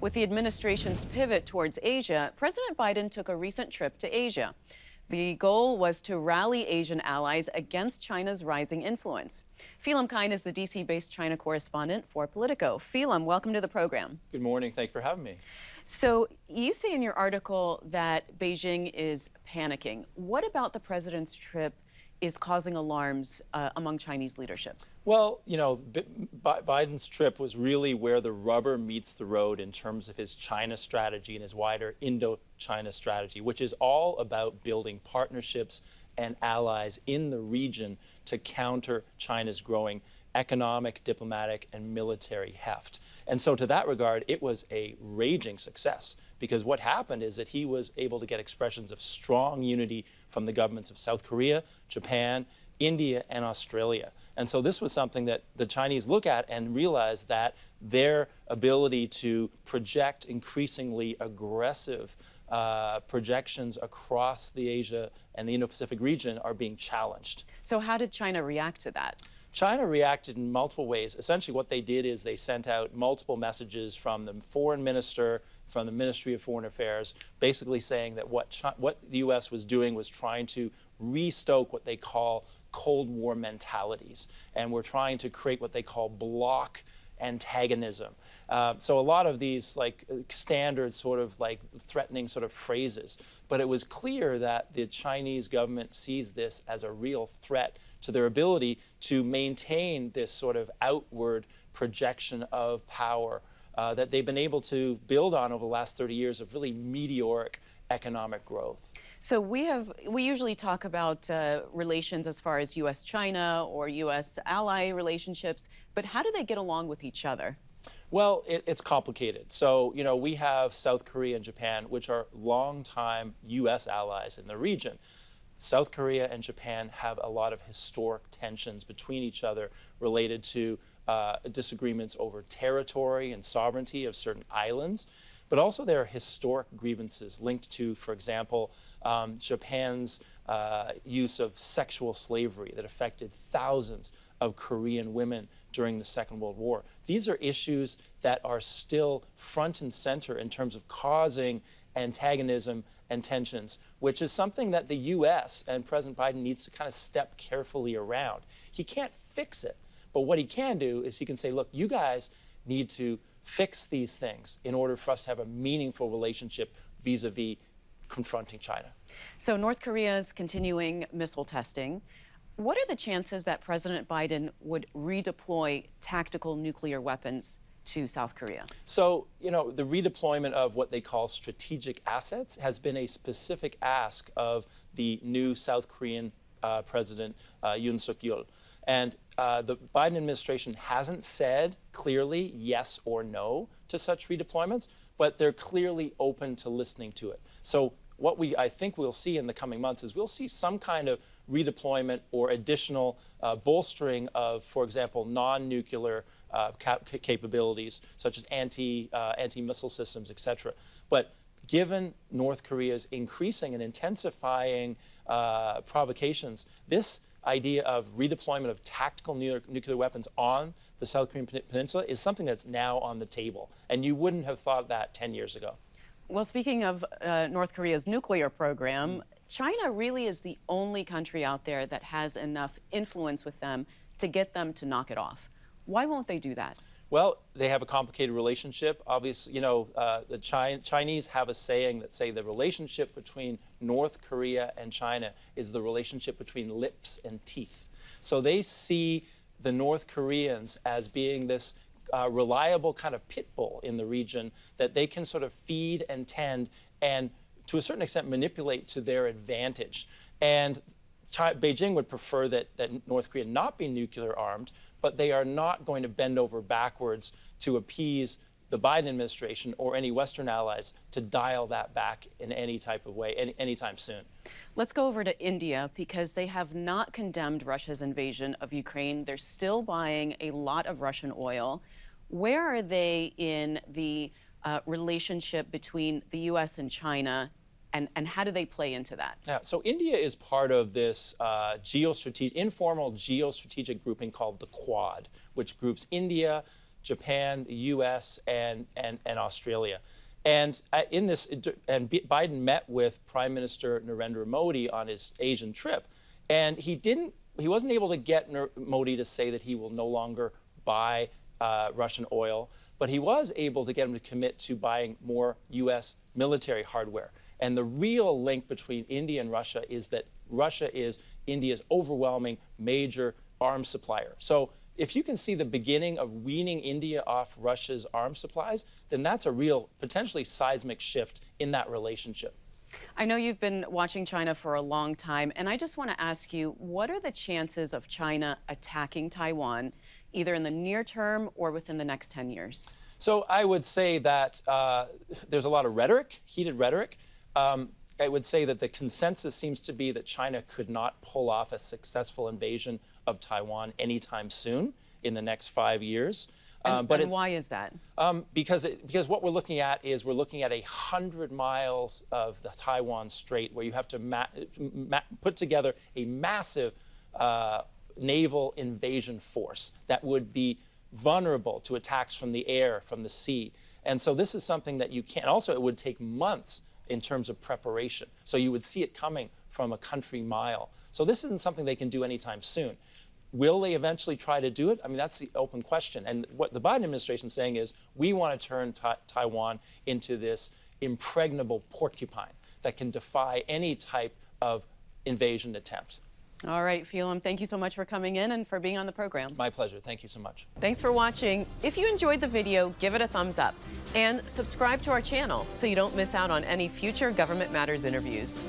With the administration's pivot towards Asia, President Biden took a recent trip to Asia. The goal was to rally Asian allies against China's rising influence. Phelim Kine is the D.C.-based China correspondent for Politico. Phelim, welcome to the program. Good morning. Thanks for having me. So you say in your article that Beijing is panicking. What about the president's trip is causing alarms among Chinese leadership? Well, you know, Biden's trip was really where the rubber meets the road in terms of his China strategy and his wider Indo-China strategy, which is all about building partnerships and allies in the region to counter China's growing economic, diplomatic, and military heft. And so to that regard, it was a raging success, because what happened is that he was able to get expressions of strong unity from the governments of South Korea, Japan, India, and Australia. And so this was something that the Chinese look at and realize that their ability to project increasingly aggressive projections across the Asia and the Indo-Pacific region are being challenged. So how did China react to that? China reacted in multiple ways. Essentially what they did is they sent out multiple messages from the foreign minister, from the Ministry of Foreign Affairs, basically saying that what the U.S. was doing was trying to restoke what they call Cold War mentalities. And we're trying to create what they call bloc antagonism. So a lot of these like standard sort of like threatening sort of phrases. But it was clear that the Chinese government sees this as a real threat to their ability to maintain this sort of outward projection of power that they've been able to build on over the last 30 years of really meteoric economic growth. So we usually talk about relations as far as U.S.-China or U.S. ally relationships, but how do they get along with each other? Well, it's complicated. So, you know, we have South Korea and Japan, which are longtime U.S. allies in the region. South Korea and Japan have a lot of historic tensions between each other related to disagreements over territory and sovereignty of certain islands. But also there are historic grievances linked to, for example, Japan's use of sexual slavery that affected thousands of Korean women during the Second World War. These are issues that are still front and center in terms of causing antagonism and tensions, which is something that the U.S. and President Biden needs to kind of step carefully around. He can't fix it, but what he can do is he can say, look, you guys need to fix these things in order for us to have a meaningful relationship vis-a-vis confronting China. So North Korea is continuing missile testing. What are the chances that President Biden would redeploy tactical nuclear weapons to South Korea? So, you know, the redeployment of what they call strategic assets has been a specific ask of the new South Korean President Yoon Suk-yeol. And the Biden administration hasn't said clearly yes or no to such redeployments, but they're clearly open to listening to it. So what I think we'll see in the coming months is we'll see some kind of redeployment or additional bolstering of, for example, non-nuclear capabilities, such as anti-missile systems, et cetera. But given North Korea's increasing and intensifying provocations, this idea of redeployment of tactical nuclear weapons on the South Korean peninsula is something that's now on the table. And you wouldn't have thought that 10 years ago. Well, speaking of North Korea's nuclear program, China really is the only country out there that has enough influence with them to get them to knock it off. Why won't they do that? Well, they have a complicated relationship. Obviously, you know, the Chinese have a saying that say the relationship between North Korea and China is the relationship between lips and teeth. So they see the North Koreans as being this reliable kind of pit bull in the region that they can sort of feed and tend and to a certain extent manipulate to their advantage. And Beijing would prefer that North Korea not be nuclear armed, but they are not going to bend over backwards to appease the Biden administration or any Western allies to dial that back in any type of way anytime soon. Let's go over to India, because they have not condemned Russia's invasion of Ukraine. They're still buying a lot of Russian oil. Where are they in the relationship between the U.S. and China? And how do they play into that? Yeah, so India is part of this informal geostrategic grouping called the Quad, which groups India, Japan, the U.S., and Australia. And Biden met with Prime Minister Narendra Modi on his Asian trip, and he wasn't able to get Modi to say that he will no longer buy Russian oil, but he was able to get him to commit to buying more U.S. military hardware. And the real link between India and Russia is that Russia is India's overwhelming major arms supplier. So if you can see the beginning of weaning India off Russia's arms supplies, then that's a real, potentially seismic shift in that relationship. I know you've been watching China for a long time, and I just want to ask you, what are the chances of China attacking Taiwan, either in the near term or within the next 10 years? So I would say that there's a lot of rhetoric, heated rhetoric. I would say that the consensus seems to be that China could not pull off a successful invasion of Taiwan anytime soon in the next 5 years. And why is that? Because what we're looking at is 100 miles of the Taiwan Strait, where you have to put together a massive naval invasion force that would be vulnerable to attacks from the air, from the sea. And so this is something that you can't. Also, it would take months in terms of preparation. So you would see it coming from a country mile. So this isn't something they can do anytime soon. Will they eventually try to do it? I mean, that's the open question. And what the Biden administration is saying is, we want to turn Taiwan into this impregnable porcupine that can defy any type of invasion attempt. All right, Phelim, thank you so much for coming in and for being on the program. My pleasure. Thank you so much. Thanks for watching. If you enjoyed the video, give it a thumbs up and subscribe to our channel so you don't miss out on any future Government Matters interviews.